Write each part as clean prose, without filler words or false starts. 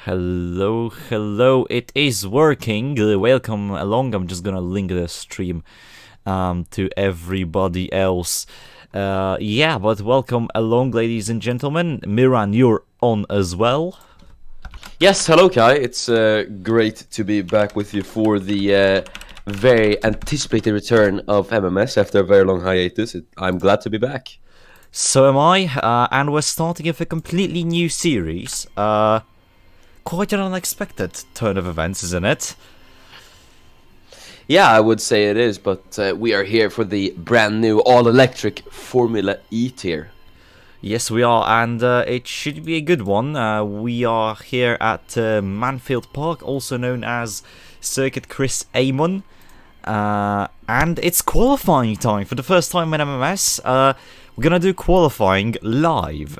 Hello, hello, it is working. Welcome along. I'm just gonna link the stream to everybody else. Yeah, but welcome along, ladies and gentlemen. Miran, you're on as well. Yes, hello Kai. It's great to be back with you for the very anticipated return of MMS after a very long hiatus. I'm glad to be back. So am I, and we're starting with a completely new series. Quite an unexpected turn of events, isn't it? Yeah, I would say it is, but we are here for the brand new all-electric Formula E tier. Yes, we are, and it should be a good one. We are here at Manfield Park, also known as Circuit Chris Amon. And it's qualifying time for the first time in MMS. We're gonna do qualifying live.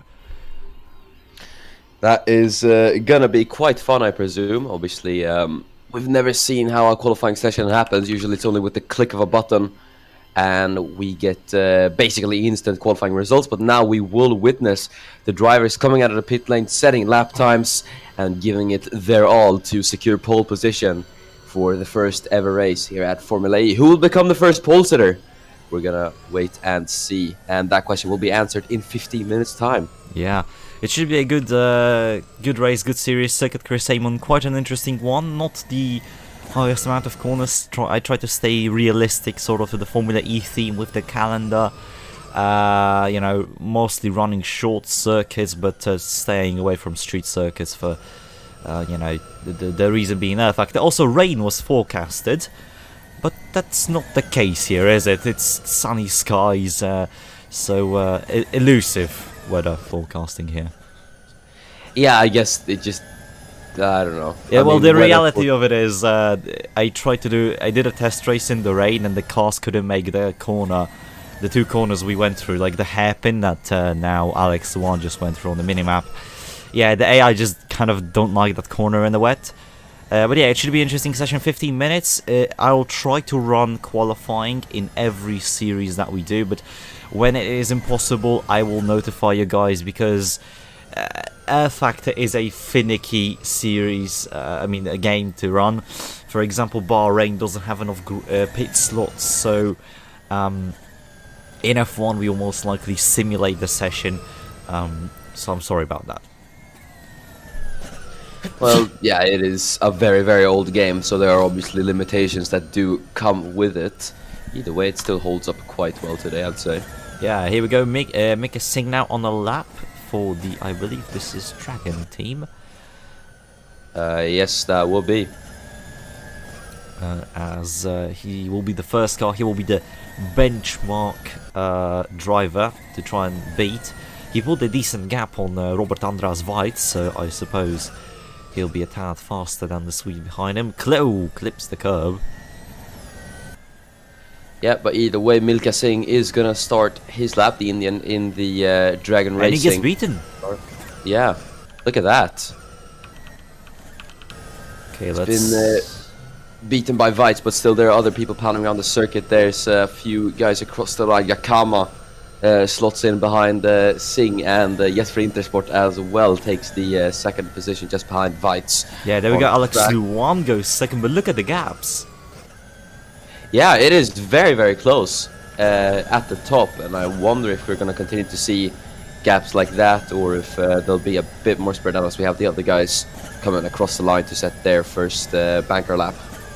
That is gonna be quite fun, I presume. Obviously, we've never seen how a qualifying session happens. Usually it's only with the click of a button and we get basically instant qualifying results, but now we will witness the drivers coming out of the pit lane, setting lap times and giving it their all to secure pole position for the first ever race here at Formula E. Who will become the first pole sitter? We're gonna wait and see, and that question will be answered in 15 minutes time. Yeah, it should be a good race, good series. Circuit Chris Amon, quite an interesting one. Not the highest amount of corners. I try to stay realistic, sort of, to the Formula E theme with the calendar. You know, mostly running short circuits, but staying away from street circuits for, you know, the reason being the fact that also rain was forecasted. But that's not the case here, is it? It's sunny skies, so elusive weather forecasting here. Yeah, I guess it just, I don't know. Yeah, well, the reality of it is, I did a test race in the rain, and the cars couldn't make the two corners we went through, like the hairpin that now Alex the one just went through on the minimap. Yeah, the AI just kind of don't like that corner in the wet. But yeah, it should be an interesting session, 15 minutes. I'll try to run qualifying in every series that we do, but when it is impossible, I will notify you guys, because Air Factor is a finicky series, a game to run. For example, Bahrain doesn't have enough pit slots, so in F1 we will most likely simulate the session, so I'm sorry about that. Well, yeah, it is a very, very old game, so there are obviously limitations that do come with it. Either way, it still holds up quite well today, I'd say. Yeah, here we go. Make a sing now on a lap for the, I believe this is Dragon team. Yes, that will be. As he will be the first car, he will be the benchmark driver to try and beat. He pulled a decent gap on Robert Andras White, so I suppose he'll be a tad faster than the Swede behind him. Clips the curb. Yeah, but either way, Milka Singh is gonna start his lap, the Indian, in the Dragon Racing. And he gets beaten. Yeah, look at that. Okay, It's been beaten by Weitz, but still there are other people pounding around the circuit. There's a few guys across the line. Yakama slots in behind Singh, and Jesper Intersport as well takes the second position just behind Weitz. Yeah, there we go. Alex Luan goes second, but look at the gaps. Yeah, it is very, very close at the top, and I wonder if we're going to continue to see gaps like that, or if there'll be a bit more spread out as we have the other guys coming across the line to set their first banker lap.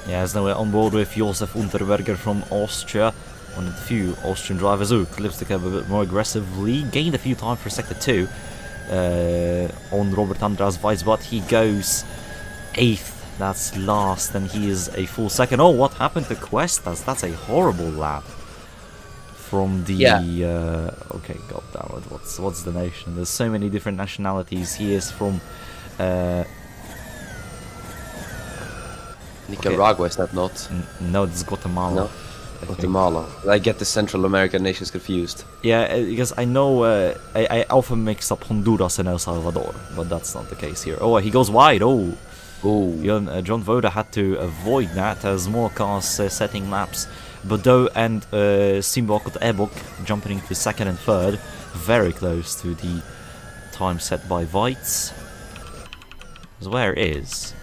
Yeah, as now we're on board with Josef Unterberger from Austria, one of the few Austrian drivers who clips the curb a bit more aggressively, gained a few time for sector 2 on Robert Andras Weiss, but he goes 8th. That's last, and he is a full second. Oh, what happened to Cuestas? That's a horrible lap from the. Yeah. Okay, goddammit, what's the nation? There's so many different nationalities. He is from. Nicaragua, is that not? No, it's Guatemala. No, Guatemala. I get the Central American nations confused. Yeah, because I know I often mix up Honduras and El Salvador, but that's not the case here. Oh, he goes wide. Oh. John Voda had to avoid that as more cars setting laps. Bordeaux and Simbok Ebok jumping into second and third, very close to the time set by Weitz. Because where is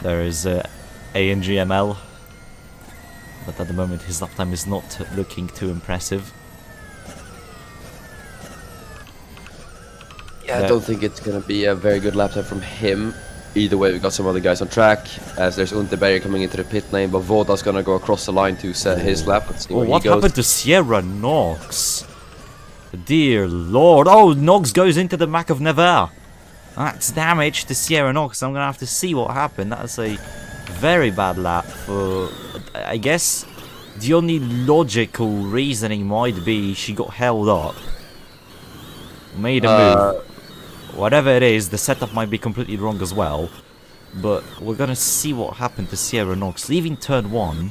there is ANGML, but at the moment his lap time is not looking too impressive. Yeah, I don't think it's gonna be a very good lap time from him. Either way, we got some other guys on track. As there's Unterberger coming into the pit lane, but Voda's gonna go across the line to set his lap. Let's see where what he goes. happened to Sierra Knox? Dear Lord! Oh, Knox goes into the Mac of Nevers. That's damage to Sierra Knox. I'm gonna have to see what happened. That's a very bad lap for. I guess the only logical reasoning might be she got held up. Made a move. Whatever it is, the setup might be completely wrong as well. But we're gonna see what happened to Sierra Knox. Leaving turn 1,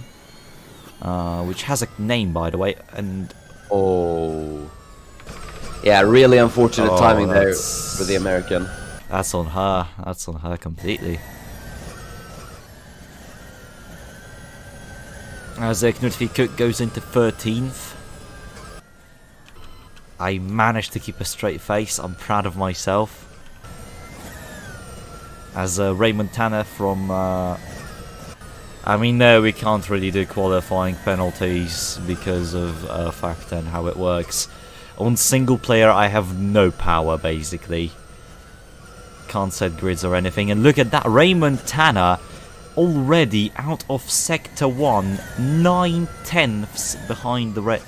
which has a name, by the way, and... Oh. Yeah, really unfortunate timing there for the American. That's on her. That's on her completely. As Knut Cook goes into 13th. I managed to keep a straight face. I'm proud of myself. As Raymond Tanner from... I mean, no, we can't really do qualifying penalties because of fact and how it works. On single player, I have no power, basically. Can't set grids or anything. And look at that, Raymond Tanner already out of Sector 1, 9/10 behind the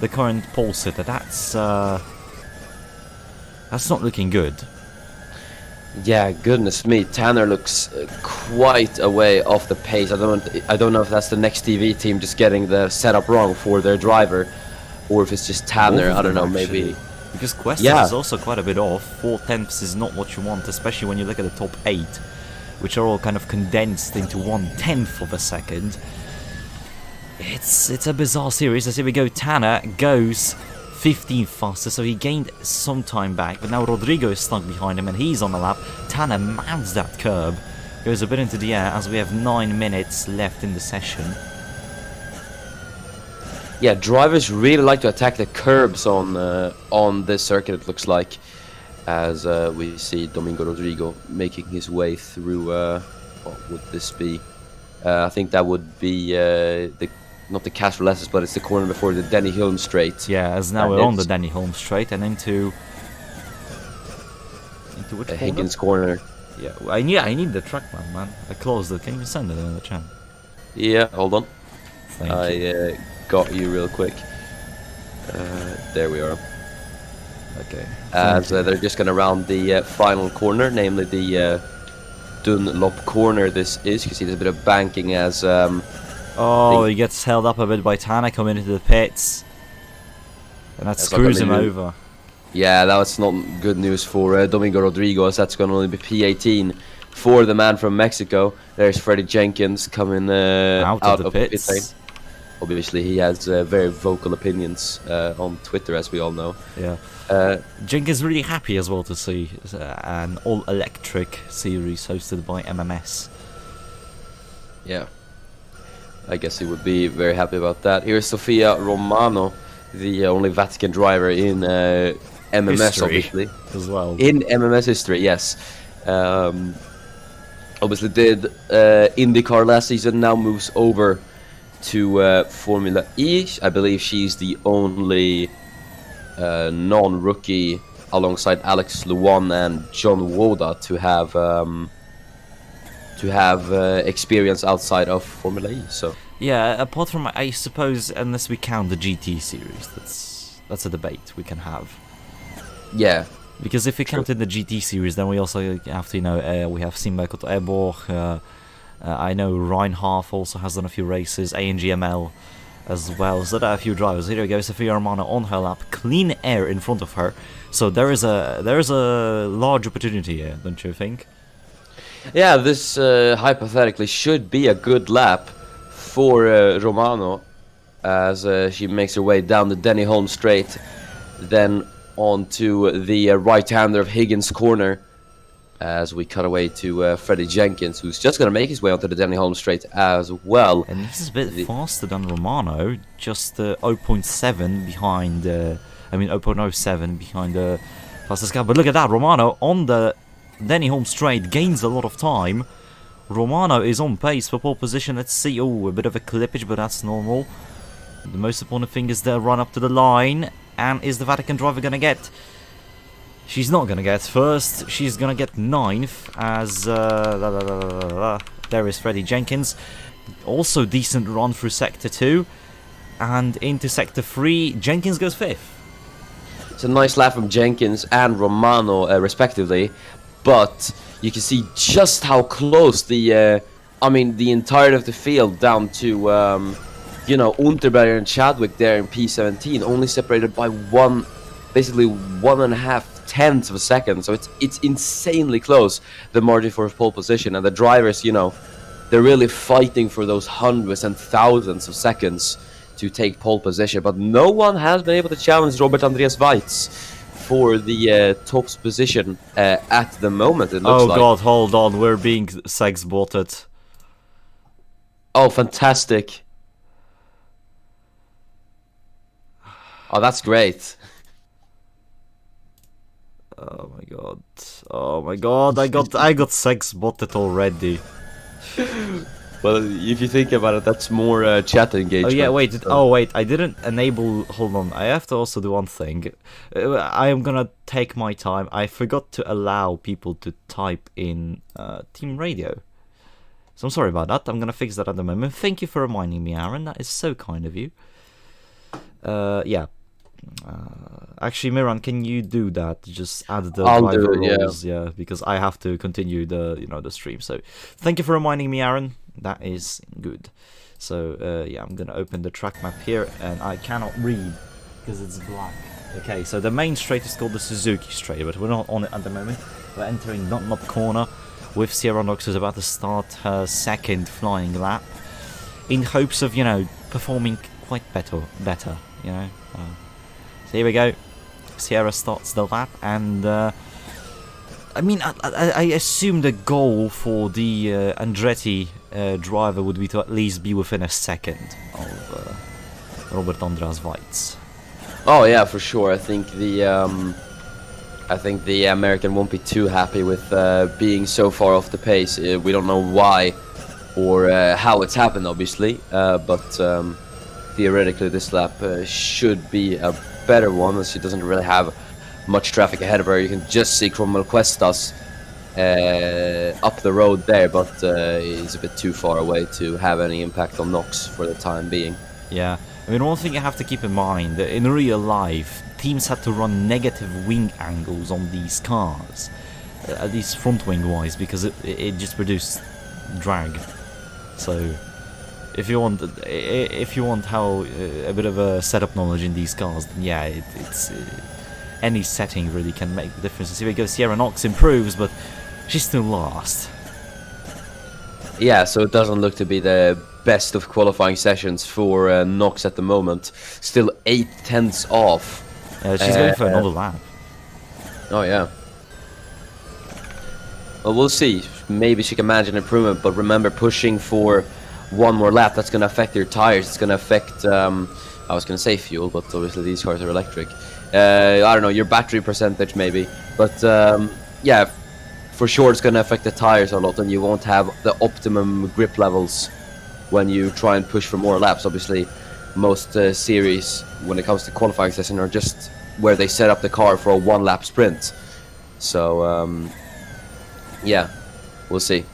current pole sitter. That's not looking good. Yeah, goodness me, Tanner looks quite a way off the pace. I don't know if that's the next TV team just getting the setup wrong for their driver, or if it's just Tanner. I don't know, maybe. Because Questas is also quite a bit off. 4/10 is not what you want, especially when you look at the top 8, which are all kind of condensed into 1/10 of a second. It's a bizarre series. As here we go, Tanner goes 15 faster, so he gained some time back, but now Rodrigo is stuck behind him and he's on the lap. Tanner mounts that curb, goes a bit into the air as we have 9 minutes left in the session. Yeah, drivers really like to attack the curbs on this circuit, it looks like, as we see Domingo Rodrigo making his way through, what would this be? I think that would be not the Castro Lesses, but it's the corner before the Denny Hulme straight. Yeah, as now we're on the Denny Hulme straight and into which corner? Higgins corner. Yeah, I need the trackman, man. I closed it. Can you send it in the chat? Yeah, hold on. Thank you. Got you real quick. There we are. Okay. As they're just gonna round the final corner, namely the Dunlop Corner. This is. You can see there's a bit of banking as. Oh, he gets held up a bit by Tanner coming into the pits. And that screws him over. Yeah, that's not good news for Domingo Rodrigo, as that's going to only be P18 for the man from Mexico. There's Freddie Jenkins coming out of the pits. Pit lane. Obviously, he has very vocal opinions on Twitter, as we all know. Yeah. Jenkins really happy as well to see an all-electric series hosted by MMS. Yeah. I guess he would be very happy about that. Here's Sophia Romano, the only Vatican driver in MMS, history, obviously. As well. In MMS history, yes. Obviously did IndyCar last season, now moves over to Formula E. I believe she's the only non-rookie alongside Alex Luan and John Woda to have experience outside of Formula E. So yeah, apart from, I suppose, unless we count the GT series, that's a debate we can have. Yeah, because if we counted the GT series, then we also have to, we have Simberg Eborg. I know Reinhardt also has done a few races, ANGML as well. So there are a few drivers. Here we go, Sophia Romano on her lap, clean air in front of her. So there is a large opportunity here, don't you think? Yeah, this hypothetically should be a good lap for Romano, as she makes her way down the Denny Hulme straight, then onto the right-hander of Higgins corner, as we cut away to Freddie Jenkins, who's just going to make his way onto the Denny Hulme straight as well. And this is a bit faster than Romano, just 0.7 behind, 0.07 behind the fastest car. But look at that, Romano on the Denny home straight, gains a lot of time. Romano is on pace for pole position. Let's see. Oh, a bit of a clippage, but that's normal. The most important thing is the run up to the line. And is the Vatican driver going to get... She's not going to get first. She's going to get 9th as... there is Freddie Jenkins. Also decent run through Sector 2. And into Sector 3, Jenkins goes 5th. It's a nice lap from Jenkins and Romano, respectively. But you can see just how close the entirety of the field down to, Unterberger and Chadwick there in P17, only separated by basically 1.5 tenths of a second. So it's insanely close, the margin for pole position. And the drivers, they're really fighting for those hundreds and thousands of seconds to take pole position. But no one has been able to challenge Robert Andreas Weitz for the top position at the moment, it looks like. Oh god, hold on, we're being sex-botted. Oh, fantastic. Oh, that's great. Oh my god. Oh my god, I got sex-botted already. Well, if you think about it, that's more chat engagement. Oh yeah, wait. Oh wait, I didn't enable. Hold on, I have to also do one thing. I am gonna take my time. I forgot to allow people to type in Team Radio. So I'm sorry about that. I'm gonna fix that at the moment. Thank you for reminding me, Aaron. That is so kind of you. Yeah. Actually, Miran, can you do that? Just add the driver roles, yeah, because I have to continue the the stream. So thank you for reminding me, Aaron. That is good. So yeah, I'm gonna open the track map here, and I cannot read because it's black. Okay, so the main straight is called the Suzuki Straight, but we're not on it at the moment. We're entering Dunlop Corner with Sierra Knox, who's about to start her second flying lap, in hopes of performing quite better. So here we go. Sierra starts the lap, and I assume the goal for the Andretti driver would be to at least be within a second of Robert Andreas Weitz. Oh yeah, for sure. I think the American won't be too happy with being so far off the pace. We don't know why or how it's happened, obviously, but theoretically this lap should be a better one, as she doesn't really have much traffic ahead of her. You can just see Cromwell Cuestas up the road there, but he's a bit too far away to have any impact on Knox for the time being. Yeah, I mean, one thing you have to keep in mind, that in real life, teams had to run negative wing angles on these cars, at least front wing wise, because it just produced drag. So if you want how a bit of a setup knowledge in these cars, then yeah, it's any setting really can make the difference. Here we go, Sierra Knox improves, but she's still last. Yeah, so it doesn't look to be the best of qualifying sessions for Knox at the moment. Still 8 tenths off. She's going for another lap. Oh yeah. Well, we'll see. Maybe she can manage an improvement, but remember, pushing for one more lap, that's going to affect your tires. It's going to affect, I was going to say fuel, but obviously these cars are electric. I don't know, your battery percentage maybe. But yeah, for sure it's going to affect the tires a lot, and you won't have the optimum grip levels when you try and push for more laps. Obviously, most series, when it comes to qualifying session, are just where they set up the car for a one-lap sprint. So, yeah, we'll see.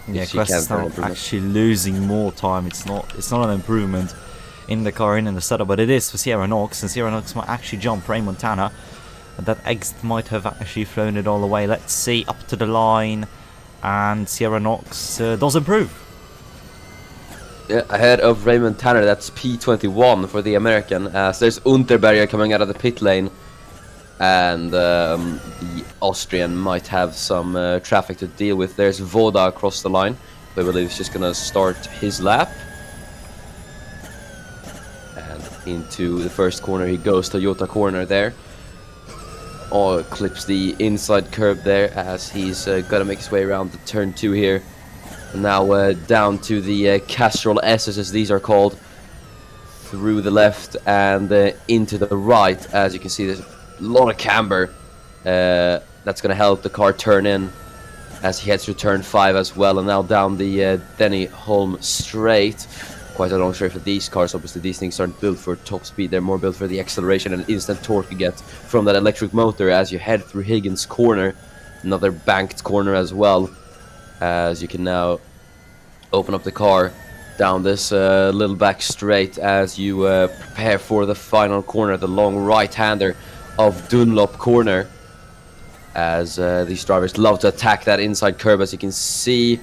Yeah, Quest's actually losing more time. It's not an improvement in the car and in the setup, but it is for Sierra Knox, and Sierra Knox might actually jump Ray Montana. And that exit might have actually thrown it all away. Let's see, up to the line, and Sierra Knox does improve. Yeah, ahead of Ray Montana, that's P21 for the American, as there's Unterberger coming out of the pit lane. And the Austrian might have some traffic to deal with. There's Voda across the line. I believe he's just going to start his lap. And into the first corner he goes, Toyota corner there. Oh, clips the inside curb there as he's got to make his way around the turn 2 here. And now down to the Castrol S's, as these are called. Through the left and into the right. As you can see, there's a lot of camber. That's going to help the car turn in as he heads to turn 5 as well, and now down the Denny Holm straight. Quite a long straight for these cars. Obviously, these things aren't built for top speed. They're more built for the acceleration and instant torque you get from that electric motor as you head through Higgins Corner. Another banked corner as well, as you can now open up the car down this little back straight as you prepare for the final corner, the long right-hander of Dunlop Corner, as these drivers love to attack that inside curb, as you can see.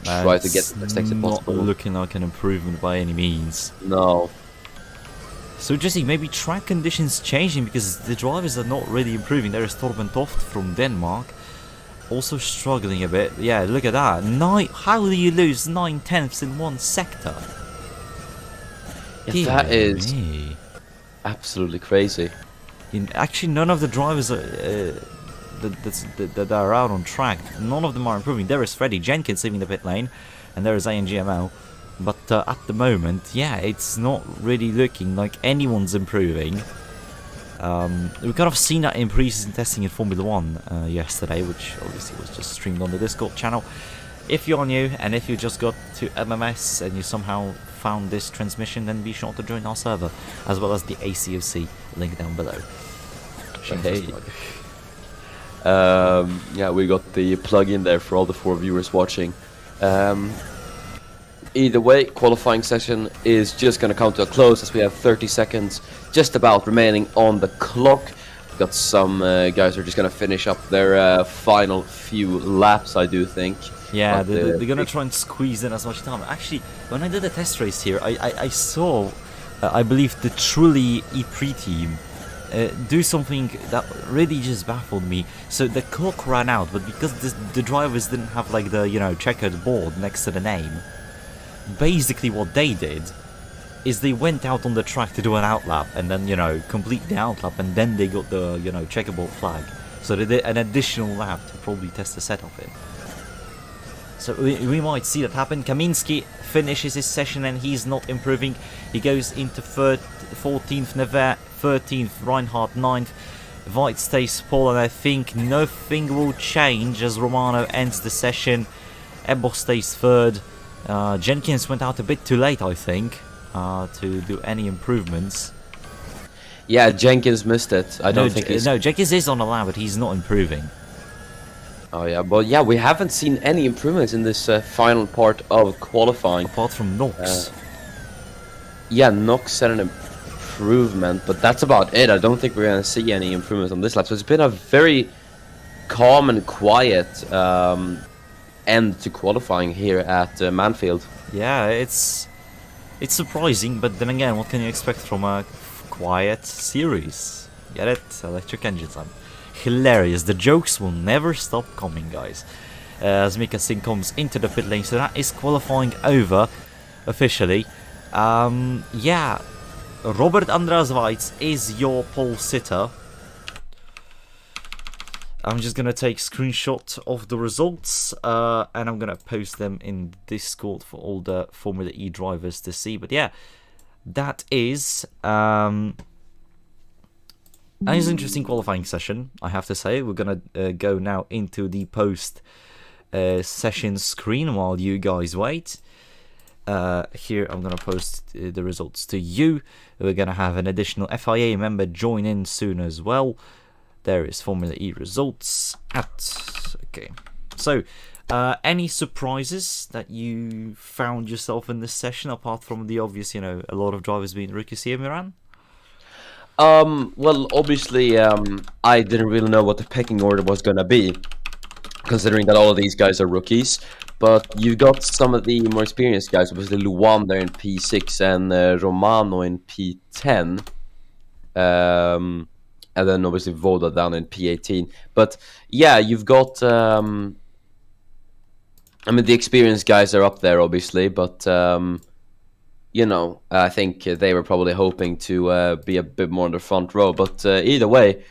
Try to get the best exit possible. Not looking like an improvement by any means. No. So Jesse, maybe track conditions changing because the drivers are not really improving. There is Torben Toft from Denmark, also struggling a bit. Yeah, look at that. How do you lose 9/10 in one sector? Yeah, that is absolutely crazy. Actually, none of the drivers that are out on track, none of them are improving. There is Freddie Jenkins leaving the pit lane, and there is ANGML. But at the moment, yeah, it's not really looking like anyone's improving. We kind of seen that in pre-season testing in Formula 1 yesterday, which obviously was just streamed on the Discord channel. If you're new, and if you just got to MMS and you somehow found this transmission, then be sure to join our server, as well as the ACOC link down below. Hey. Yeah, we got the plug-in there for all the 4 viewers watching. Either way, qualifying session is just going to come to a close as we have 30 seconds just about remaining on the clock. We've got some guys who are just going to finish up their final few laps, I do think. Yeah, they're going to try and squeeze in as much time. Actually, when I did the test race here, I saw, I believe, the truly ePrix team do something that really just baffled me. So the clock ran out, but because the drivers didn't have like the, you know, checkered board next to the name, basically what they did is they went out on the track to do an outlap and then, you know, complete the outlap, and then they got the, you know, checkerboard flag. So they did an additional lap to probably test the setup in. So we might see that happen. Kaminsky finishes his session and he's not improving. He goes into 14th, Nevert, 13th, Reinhardt 9th. White stays pole, and I think nothing will change as Romano ends the session. Ebbo stays 3rd. Jenkins went out a bit too late, I think, to do any improvements. Yeah, Jenkins missed it. I don't think he's... No, Jenkins is on a lap, but he's not improving. Oh yeah, but yeah, we haven't seen any improvements in this final part of qualifying. Apart from Knox. Yeah, Knox had an improvement, but that's about it. I don't think we're going to see any improvements on this lap. So it's been a very calm and quiet end to qualifying here at Manfield. Yeah, it's surprising, but then again, what can you expect from a quiet series? Get it? Electric engine time. Hilarious. The jokes will never stop coming, guys. As Mika Singh comes into the pit lane, so that is qualifying over officially. Yeah, Robert Andreas Weitz is your pole sitter. I'm just gonna take screenshots of the results and I'm gonna post them in Discord for all the Formula E drivers to see. But yeah, that is an interesting qualifying session, I have to say. We're gonna go now into the post session screen while you guys wait. Here I'm gonna post the results to you. We're gonna have an additional FIA member join in soon as well. There is Formula E results okay. So any surprises that you found yourself in this session, apart from the obvious, you know, a lot of drivers being rookies here, Miran? Well, obviously, I didn't really know what the pecking order was gonna be, considering that all of these guys are rookies. But you've got some of the more experienced guys, obviously Luan there in P6 and Romano in P10. And then obviously Voda down in P18. But yeah, you've got... I mean, the experienced guys are up there, obviously, but... you know, I think they were probably hoping to be a bit more in the front row. But either way,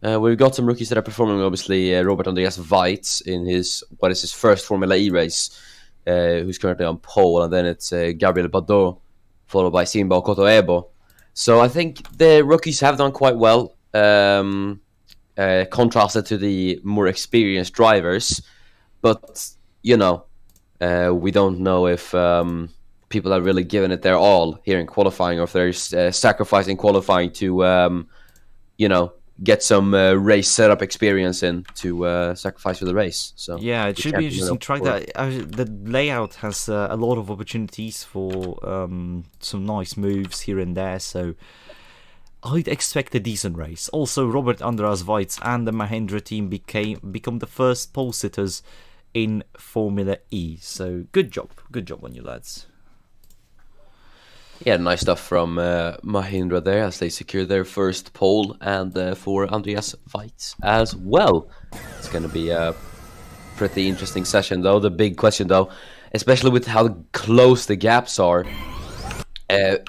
we've got some rookies that are performing. Obviously, Robert Andreas Weitz in his first Formula E race, who's currently on pole. And then it's Gabriel Badeau, followed by Simba Okoto Ebo. So I think the rookies have done quite well. contrasted to the more experienced drivers. But, you know, we don't know if people are really giving it their all here in qualifying, or if they're sacrificing qualifying to, you know, get some race setup experience in to sacrifice for the race. So yeah, it should be interesting. Try that. The layout has a lot of opportunities for some nice moves here and there. So I'd expect a decent race. Also, Robert Andreas Weitz and the Mahindra team become the first pole sitters in Formula E. So good job on you lads. Yeah, nice stuff from Mahindra there as they secure their first pole, and for Andreas Weitz as well. It's going to be a pretty interesting session, though. The big question, though, especially with how close the gaps are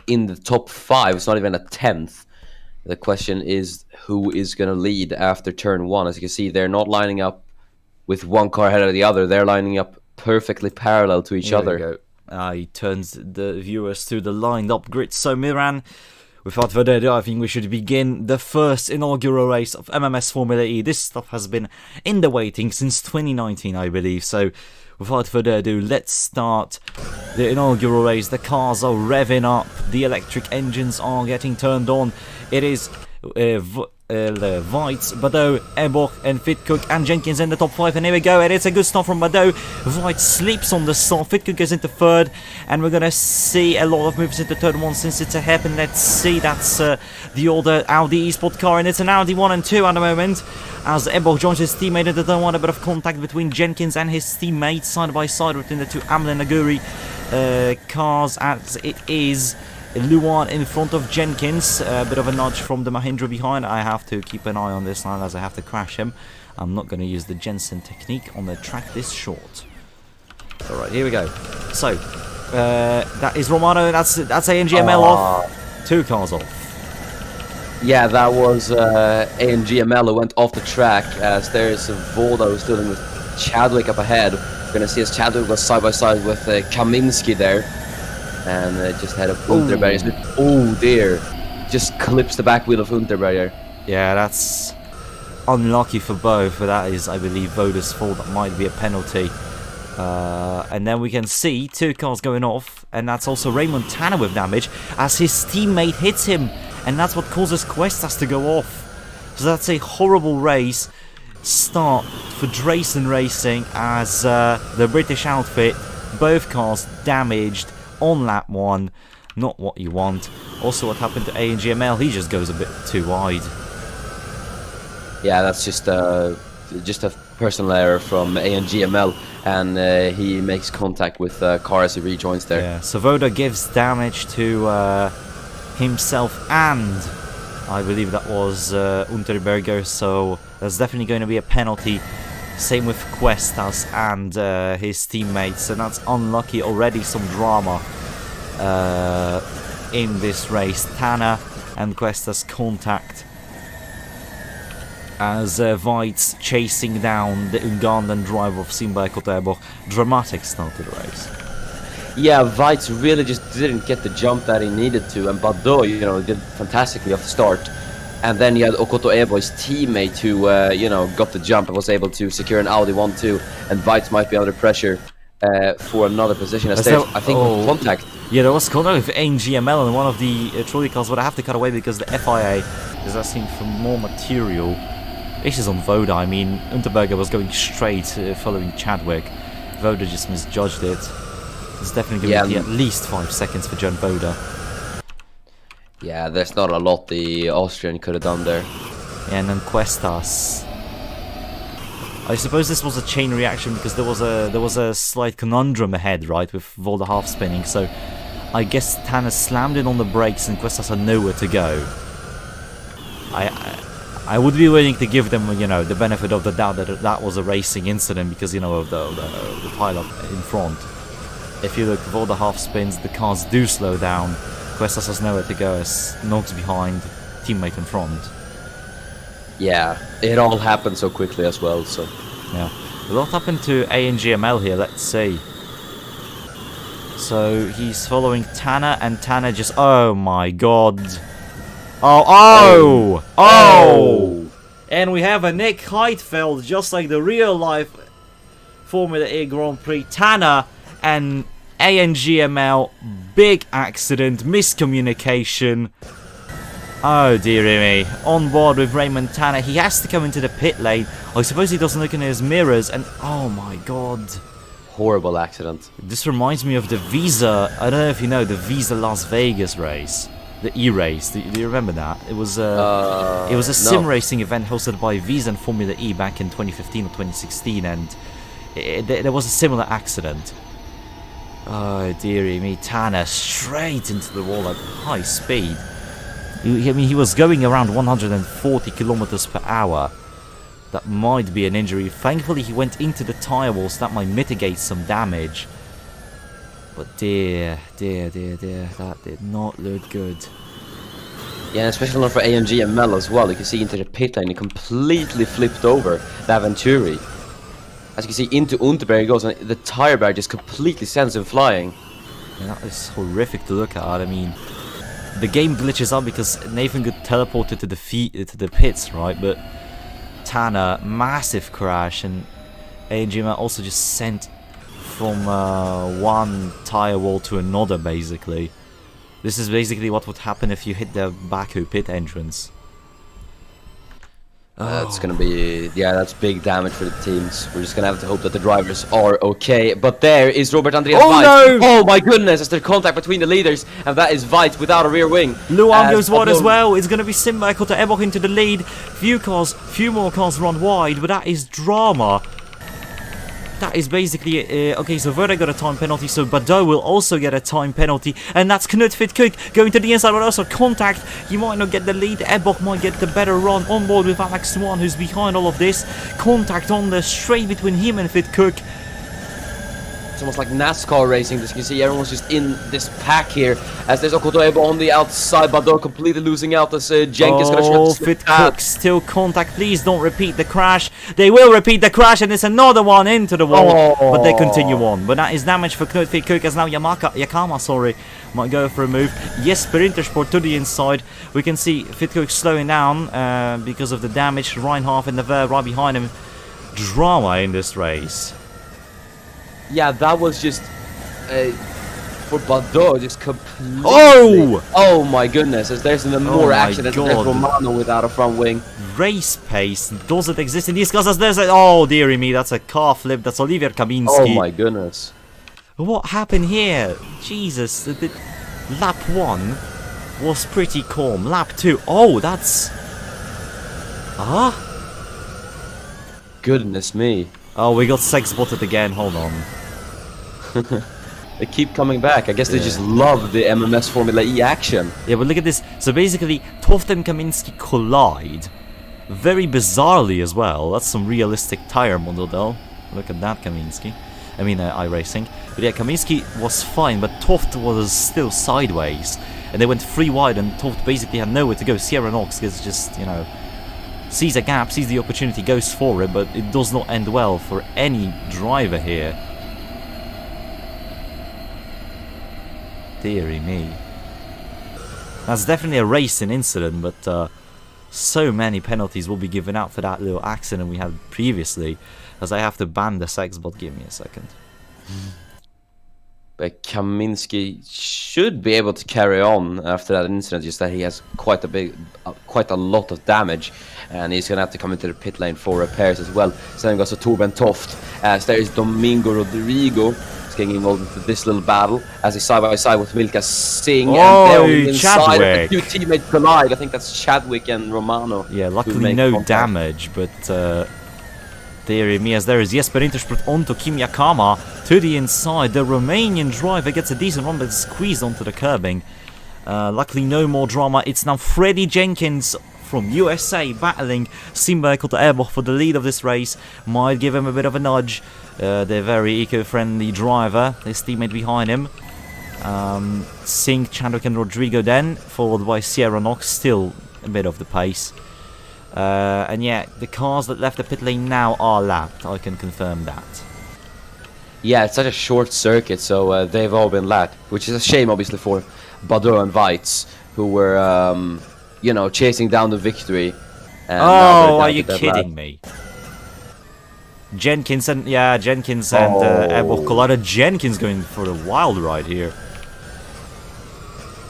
in the top 5, it's not even a 10th. The question is who is going to lead after turn 1. As you can see, they're not lining up with one car ahead of the other. They're lining up perfectly parallel to each other. He turns the viewers to the lined up grid. So Miran, without further ado, I think we should begin the first inaugural race of MMS Formula E. This stuff has been in the waiting since 2019, I believe. So without further ado, let's start the inaugural race. The cars are revving up. The electric engines are getting turned on. It is Weitz, Badeau, Eboch, and Fitcook and Jenkins in the top 5, and here we go, and it's a good start from Badeau. Weitz sleeps on the start, Fitcook goes into 3rd, and we're gonna see a lot of moves into third one since it's a hairpin. Let's see, that's the older Audi eSport car, and it's an Audi 1 and 2 at the moment, as Eboch joins his teammate into third one. A bit of contact between Jenkins and his teammate, side by side within the two Amlin Naguri cars, as it is Luan in front of Jenkins. A bit of a nudge from the Mahindra behind. I have to keep an eye on this line as I have to crash him. I'm not going to use the Jensen technique on the track this short. Alright, here we go. So, that is Romano. That's ANGML off. 2 cars off. Yeah, that was ANGML who went off the track, as there's Volda who's dealing with Chadwick up ahead. We're going to see as Chadwick was side by side with Kaminsky there. And just had a Unterberger. Oh dear, just clips the back wheel of Unterberger. Yeah, that's unlucky for both, but that is, I believe, Voda's fault. That might be a penalty. And then we can see 2 cars going off, and that's also Raymond Tanner with damage as his teammate hits him, and that's what causes Questas to go off. So that's a horrible race start for Drayson Racing, as the British outfit, both cars damaged on lap 1, not what you want. Also, what happened to ANGML? He just goes a bit too wide. Yeah, that's just a personal error from ANGML, and he makes contact with car as he rejoins there. Yeah, so Voda gives damage to himself, and I believe that was Unterberger, so there's definitely going to be a penalty. Same with Questas and his teammates, and that's unlucky already. Some drama in this race. Tanner and Questas contact as Weitz chasing down the Ugandan driver of Simba Ekotebo. Dramatic start to the race. Yeah, Weitz really just didn't get the jump that he needed to, and Badeau, you know, did fantastically off the start. And then you had Okoto Ebo, his teammate, who, you know, got the jump and was able to secure an Audi 1-2. And Weitz might be under pressure for another position. As there, I think, contact. Yeah, there was contact with ANGML, and one of the trolley cars would have to cut away because the FIA is asking for more material. This is on Voda. I mean, Unterberger was going straight following Chadwick. Voda just misjudged it. It's definitely going to be at least 5 seconds for John Voda. Yeah, there's not a lot the Austrian could have done there. Yeah, and then Questas. I suppose this was a chain reaction because there was a slight conundrum ahead, right, with Volda half spinning. So I guess Tanner slammed in on the brakes and Questas had nowhere to go. I would be willing to give them, you know, the benefit of the doubt that that was a racing incident because, you know, of the pileup in front. If you look, Volda half spins, the cars do slow down. Questas has nowhere to go as Nogs behind, teammate in front. Yeah, it all happened so quickly as well, so... Yeah. A lot happened to ANGML here, let's see. So, he's following Tanner, and Tanner just... Oh my god. Oh! And we have a Nick Heidfeld, just like the real life Formula E Grand Prix. Tanner and ANGML, big accident, miscommunication. Oh dearie me. On board with Raymond Tanner. He has to come into the pit lane. I suppose he doesn't look in his mirrors, and oh my god. Horrible accident. This reminds me of the Visa, I don't know if you know, the Visa Las Vegas race. The E-race, do you remember that? It was a sim racing event hosted by Visa and Formula E back in 2015 or 2016, and there was a similar accident. Oh dearie me, Tanner straight into the wall at high speed. I mean, he was going around 140 kilometers per hour. That might be an injury. Thankfully he went into the tire walls, that might mitigate some damage. But dear, that did not look good. Yeah, especially not for AMG and Mel as well. You can see into the pit lane, he completely flipped over the Venturi. As you can see, into Unterberg he goes, and the tire bar just completely sends him flying. Yeah, that is horrific to look at. I mean, the game glitches out because Nathan got teleported to the pits, right? But Tanner, massive crash, and AMG also just sent from one tire wall to another, basically. This is basically what would happen if you hit the Baku pit entrance. That's gonna be, yeah, that's big damage for the teams. We're just gonna have to hope that the drivers are okay. But there is Robert Andreas Veit. No! Oh my goodness, there's contact between the leaders, and that is Veit without a rear wing. Luan goes wide as well. It's gonna be Simba to Ebok into the lead. Few more cars run wide, but that is drama. That is basically okay, so Verde got a time penalty, so Badeau will also get a time penalty, and that's Knut Fittkoek going to the inside, but also contact. He might not get the lead. Ebok might get the better run on board with Alex Swan, who's behind all of this. Contact on the straight between him and Fittkoek. It's almost like NASCAR racing. As you can see, everyone's just in this pack here. As there's Okoto Ebo on the outside, Badeau completely losing out as Jenkins gonna try to slip Fittkoek still contact. Please don't repeat the crash. They will repeat the crash, and it's another one into the wall. But they continue on. But that is damage for Knut Fittkoek, as now Yakama might go for a move. Yes, Sprintersport to the inside. We can see Fittkoek slowing down because of the damage. Reinhardt in the Ver right behind him. Drama in this race. Yeah, that was just for Badeau, just completely. Oh my goodness! As there's more accident, there's Romano without a front wing. Race pace doesn't exist in these cars. As there's oh dearie me, that's a car flip. That's Olivier Kaminski. Oh my goodness! What happened here? Jesus, lap 1 was pretty calm. Lap 2, oh that's Goodness me! Oh, we got sex spotted again. Hold on. They keep coming back. I guess they just love the MMS Formula E action. Yeah, but look at this. So basically, Toft and Kaminski collide. Very bizarrely as well. That's some realistic tire model though. Look at that, Kaminski. I mean, iRacing. But yeah, Kaminski was fine, but Toft was still sideways. And they went 3 wide, and Toft basically had nowhere to go. Sierra Knox is just, you know, sees a gap, sees the opportunity, goes for it, but it does not end well for any driver here. Deary me. That's definitely a racing incident, but so many penalties will be given out for that little accident we had previously, as I have to ban the sex bot. Give me a second. But Kaminski should be able to carry on after that incident, just that he has quite a lot of damage, and he's gonna have to come into the pit lane for repairs as well. So then goes to Torben Toft, as there is Domingo Rodrigo getting involved into this little battle, as he's side by side with Milka Singh, and they're on the inside. The 2 teammates collide. I think that's Chadwick and Romano. Yeah, luckily no damage, but dearie me, as there is Jesper Intersport onto Kim Yakama to the inside. The Romanian driver gets a decent run, but is squeezed onto the curbing. Luckily no more drama. It's now Freddie Jenkins from USA battling Simba Kotaebo for the lead of this race. Might give him a bit of a nudge. They're very eco-friendly driver, his teammate behind him. Singh, Chadwick and Rodrigo then, followed by Sierra Knox, still a bit of the pace. And yeah, the cars that left the pit lane now are lapped, I can confirm that. Yeah, it's such a short circuit, so they've all been lapped, which is a shame obviously for Badeau and Weitz, who were, you know, chasing down the victory. And now they're Oh, down are to you dead kidding last. me? Jenkins and Ebbok collided. Jenkins going for a wild ride here.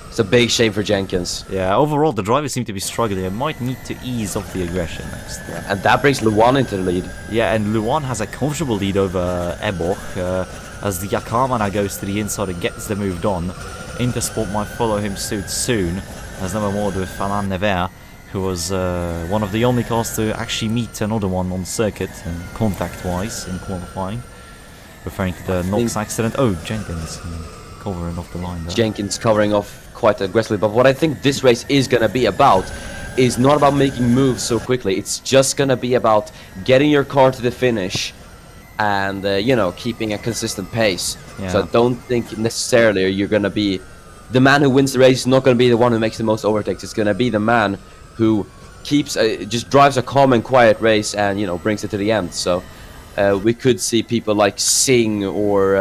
It's a big shame for Jenkins. Yeah, overall the drivers seem to be struggling. They might need to ease off the aggression next. Yeah, and that brings Luan into the lead. Yeah, and Luan has a comfortable lead over Ebbok as the Yakama now goes to the inside and gets the move done. Intersport might follow him soon, as number more with Alain Nevers, who was one of the only cars to actually meet another one on circuit, contact-wise, in qualifying. Referring to the Knox accident. Oh, Jenkins covering off the line there. Jenkins covering off quite aggressively, but what I think this race is going to be about is not about making moves so quickly. It's just going to be about getting your car to the finish and, you know, keeping a consistent pace. Yeah. So I don't think necessarily you're going to be... The man who wins the race is not going to be the one who makes the most overtakes. It's going to be the man who keeps just drives a calm and quiet race and, you know, brings it to the end. So we could see people like Singh or,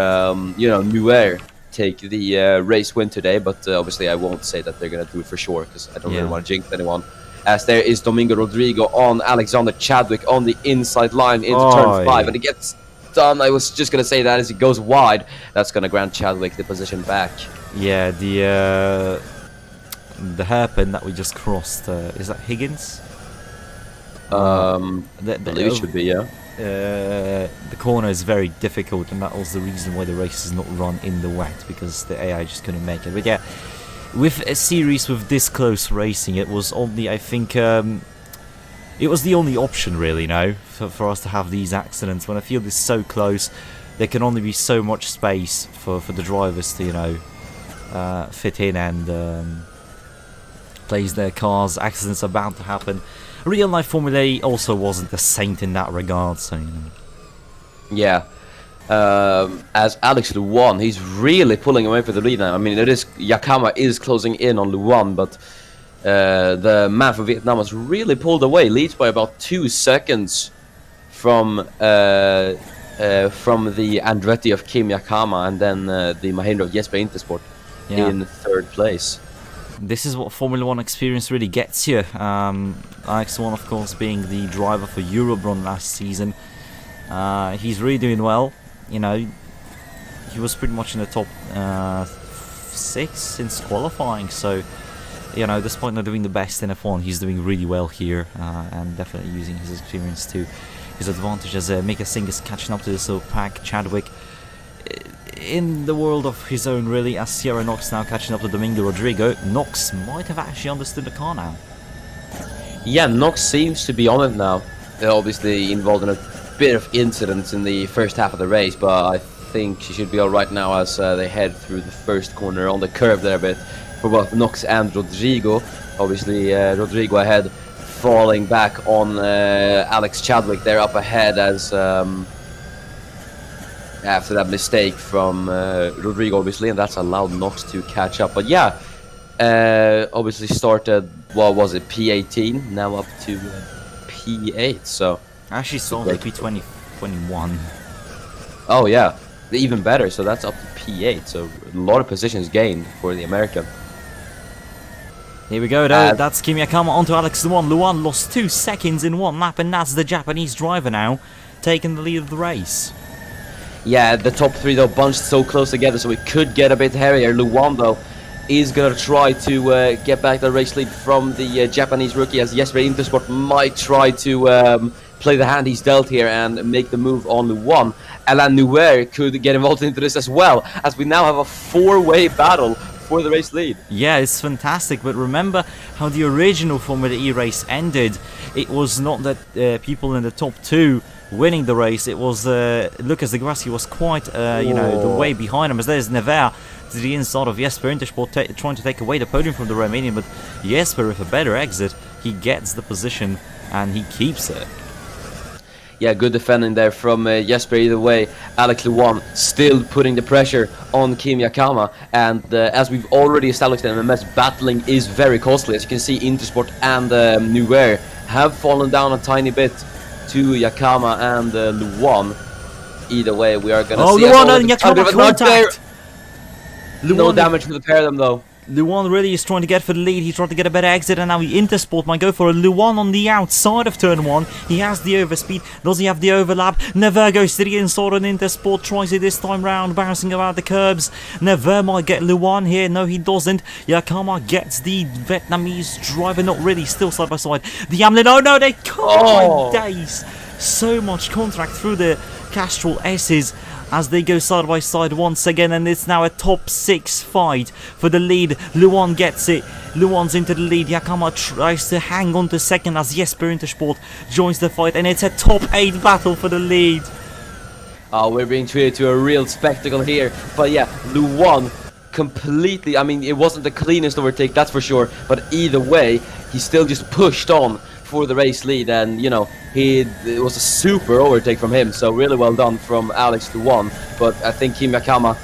you know, Nuer take the race win today, but obviously I won't say that they're going to do it for sure, because I don't really want to jinx anyone. As there is Domingo Rodrigo on Alexander Chadwick on the inside line into turn 5, and it gets done. I was just going to say that as it goes wide, that's going to grant Chadwick the position back. Yeah, the hairpin that we just crossed, is that Higgins? I believe it should be, yeah. The corner is very difficult, and that was the reason why the race is not run in the wet, because the AI just couldn't make it. But yeah, with a series with this close racing, it was only, I think, it was the only option really now for us to have these accidents. When a field is so close, there can only be so much space for the drivers to, you know, fit in and place their cars. Accidents are bound to happen. Real life Formula E also wasn't a saint in that regard, so, you know. Yeah. As Alex Luan, he's really pulling away for the lead now. I mean, Yakama is closing in on Luan, but the man from Vietnam has really pulled away. Leads by about 2 seconds from the Andretti of Kim Yakama, and then the Mahindra of Jesper Intersport in 3rd place. This is what Formula 1 experience really gets you. Alex1, of course, being the driver for Eurobron last season. He's really doing well. You know, he was pretty much in the top 6 since qualifying. So, you know, despite not doing the best in F1, he's doing really well here, and definitely using his experience to his advantage as Mika Singh is catching up to this little pack. Chadwick in the world of his own, really, as Sierra Knox now catching up to Domingo Rodrigo. Knox might have actually understood the car now. Yeah, Knox seems to be on it now. They're obviously involved in a bit of incidents in the first half of the race, but I think she should be alright now as they head through the first corner on the curve there a bit for both Knox and Rodrigo. Obviously, Rodrigo ahead, falling back on Alex Chadwick there up ahead as... after that mistake from Rodrigo, obviously, and that's allowed Knox to catch up. But yeah, obviously started, what was it, P18, now up to P8, so... I actually saw the P20, 21. Oh yeah, even better, so that's up to P8, so a lot of positions gained for the American. Here we go though, that's Kim Yakama onto Alex Luan. Luan lost 2 seconds in 1 lap, and that's the Japanese driver now taking the lead of the race. Yeah, the top 3 though bunched so close together, so it could get a bit hairier. Luan though is gonna try to get back the race lead from the Japanese rookie, as Jesper Intersport might try to play the hand he's dealt here and make the move on Luan. Alain Nuer could get involved into this as well, as we now have a 4-way battle for the race lead. Yeah, it's fantastic, but remember how the original Formula E race ended. It was not that people in the top 2 winning the race. It was Lucas de Grassi was quite you know, the way behind him, as there's Nevers to the inside of Jesper Intersport trying to take away the podium from the Romanian, but Jesper with a better exit, he gets the position and he keeps it. Yeah, good defending there from Jesper. Either way, Alex Luan still putting the pressure on Kim Yakama, and as we've already established, MMS battling is very costly. As you can see, Intersport and Nuer have fallen down a tiny bit to Yakama and Luan. Either way, we are gonna see Luan and Yakama contact. No damage for the pair of them though. Luan really is trying to get for the lead. He tried to get a better exit, and now Intersport might go for a Luan on the outside of turn 1. He has the overspeed. Does he have the overlap? Never goes to the inside, and Intersport tries it this time round, bouncing about the curbs. Never might get Luan here. No, he doesn't. Yakama gets the Vietnamese driver. Not really. Still side by side. The Amlin. Oh no, they can't. Oh my days. So much contact through the Castrol S's as they go side by side once again, and it's now a top 6 fight for the lead. Luan gets it. Luan's into the lead. Yakama tries to hang on to second as Jesper Intersport joins the fight, and it's a top 8 battle for the lead. Oh, we're being treated to a real spectacle here. But yeah, Luan completely, I mean, it wasn't the cleanest overtake, that's for sure, but either way, he still just pushed on for the race lead, and you know, it was a super overtake from him, so really well done from Alex Luan. But I think Kim Yakama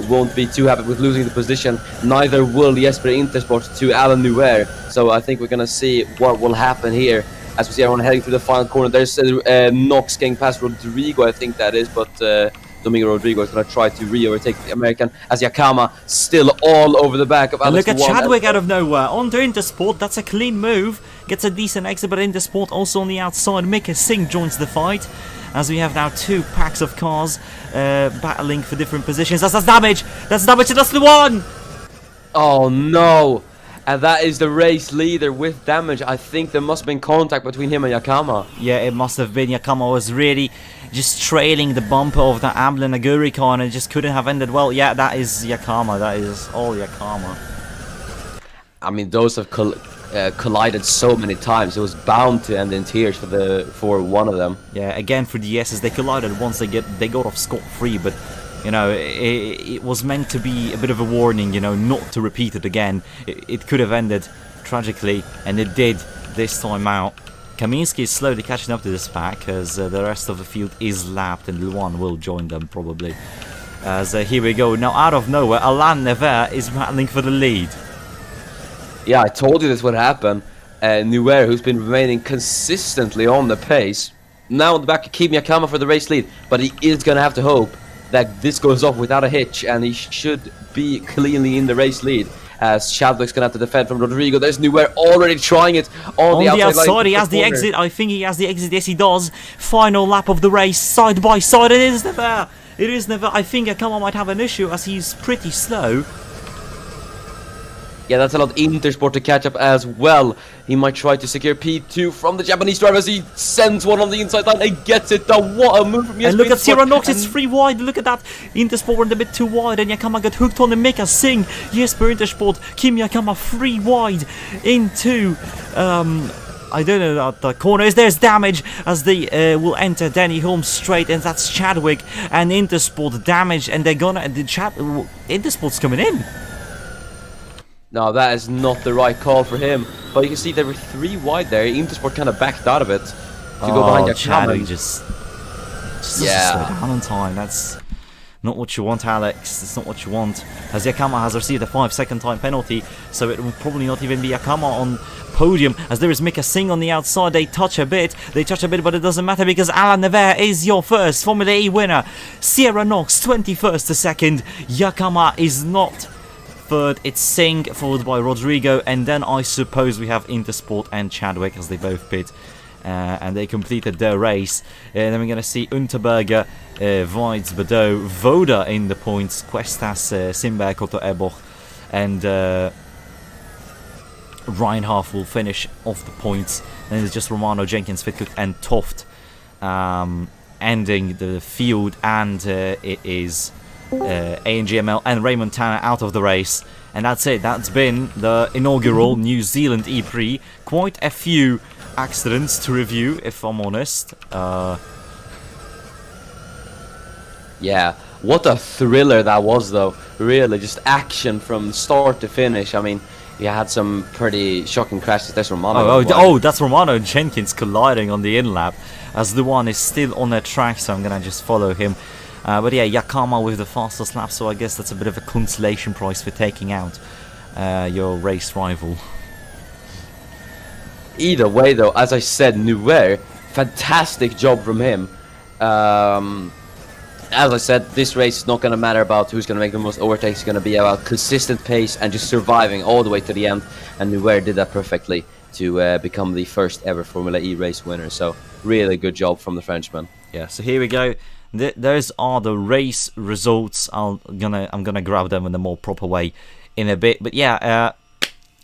won't be too happy with losing the position. Neither will Jesper Intersport to Alan Nuer. So I think we're gonna see what will happen here as we see everyone heading through the final corner. There's Knox getting past Rodrigo, I think that is, but Domingo Rodrigo is going to try to re-overtake the American as Yakama still all over the back of Alex. Look at Chadwick out of nowhere onto Intersport. That's a clean move. Gets a decent exit, but Intersport also on the outside. Mika Singh joins the fight as we have now 2 packs of cars battling for different positions. That's damage. That's damage to the one. Oh no! And that is the race leader with damage. I think there must have been contact between him and Yakama. Yeah, it must have been. Yakama was really just trailing the bumper of the Amblin Aguri car, and it just couldn't have ended well. Yeah, that is Yakama. That is all Yakama. I mean, those have collided so many times. It was bound to end in tears for one of them. Yeah, again for the S's, they collided once. They got off scot-free, but you know, it was meant to be a bit of a warning, you know, not to repeat it again. It could have ended tragically, and it did this time out. Kaminsky is slowly catching up to this pack as the rest of the field is lapped, and Luan will join them probably. As here we go. Now, out of nowhere, Alain Nevers is battling for the lead. Yeah, I told you this would happen. Nuer, who's been remaining consistently on the pace, now on the back of Kim Yakama for the race lead, but he is going to have to hope that this goes off without a hitch, and he should be cleanly in the race lead, as Chadwick's going to have to defend from Rodrigo. There's Nuer already trying it on the outside. He has the exit. I think he has the exit. Yes, he does. Final lap of the race, side by side. It is Nevers. It is Nevers. I think Yakama might have an issue as he's pretty slow. Yeah, that's allowed Intersport to catch up as well. He might try to secure P2 from the Japanese driver as he sends one on the inside line and gets it done. What a move from Jesper. And look at Sierra Knox, it's 3 wide. Look at that. Intersport went a bit too wide, and Yakama got hooked on the Mika Singh. Jesper Intersport, Kim Yakama 3 wide into I don't know the corner. There's damage as they will enter Danny Holmes straight, and that's Chadwick and Intersport damage, and they're gonna Intersport's coming in. No, that is not the right call for him. But you can see there were 3 wide there. Intersport kind of backed out of it to go behind Yakama. Just yeah, slow down on time. That's not what you want, Alex. It's not what you want. As Yakama has received a 5-second time penalty, so it will probably not even be Yakama on podium. As there is Mika Singh on the outside, they touch a bit, but it doesn't matter because Alain Nevers is your first Formula E winner. Sierra Knox 21st to second. Yakama is not third. It's Singh followed by Rodrigo, and then I suppose we have Intersport and Chadwick as they both pit. And they completed their race. Then we're going to see Unterberger, Weitz, Badeau, Voda in the points, Questas, Simberg, Koto Eboch, and Reinhardt will finish off the points. Then it's just Romano, Jenkins, Fitcook, and Toft ending the field, and it is ANGML and Raymond Tanner out of the race. And that's it. That's been the inaugural New Zealand ePrix. Quite a few accidents to review, if I'm honest. Yeah, what a thriller that was, though. Really, just action from start to finish. I mean, you had some pretty shocking crashes. There's Romano. Oh, that's Romano and Jenkins colliding on the in-lap, as the one is still on the track, so I'm gonna just follow him. But yeah, Yakama with the fastest lap, so I guess that's a bit of a consolation prize for taking out your race rival. Either way, though, as I said, Nuer, fantastic job from him. as I said, this race is not going to matter about who's going to make the most overtakes. It's going to be about consistent pace and just surviving all the way to the end. And Nuer did that perfectly to become the first ever Formula E race winner. So really good job from the Frenchman. Yeah, so here we go. Those are the race results. I'm gonna grab them in a more proper way in a bit. But yeah,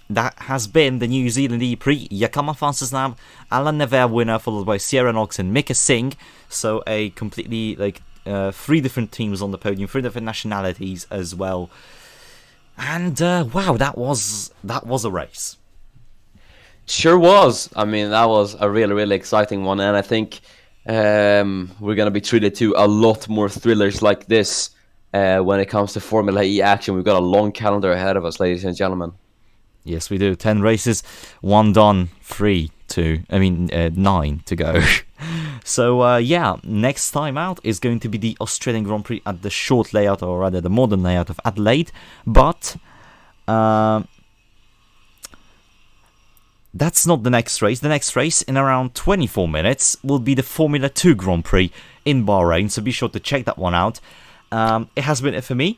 that has been the New Zealand ePrix. Yakama Fastest Lap, Alan Nevere winner, followed by Sierra Knox and Mika Singh. So a completely 3 different teams on the podium, 3 different nationalities as well. And wow, that was a race. Sure was. I mean, that was a really, really exciting one, and I think we're gonna be treated to a lot more thrillers like this when it comes to Formula E action. We've got a long calendar ahead of us, ladies and gentlemen. Yes, we do. 10 races, 1 done, 9 to go. So, yeah, next time out is going to be the Australian Grand Prix at the short layout, or rather the modern layout of Adelaide. But that's not the next race. The next race, in around 24 minutes, will be the Formula 2 Grand Prix in Bahrain. So be sure to check that one out. It has been it for me.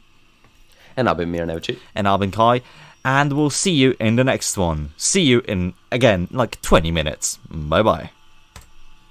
And I've been Mir Nevci. And I've been Kai. And we'll see you in the next one. See you in, again, 20 minutes. Bye-bye.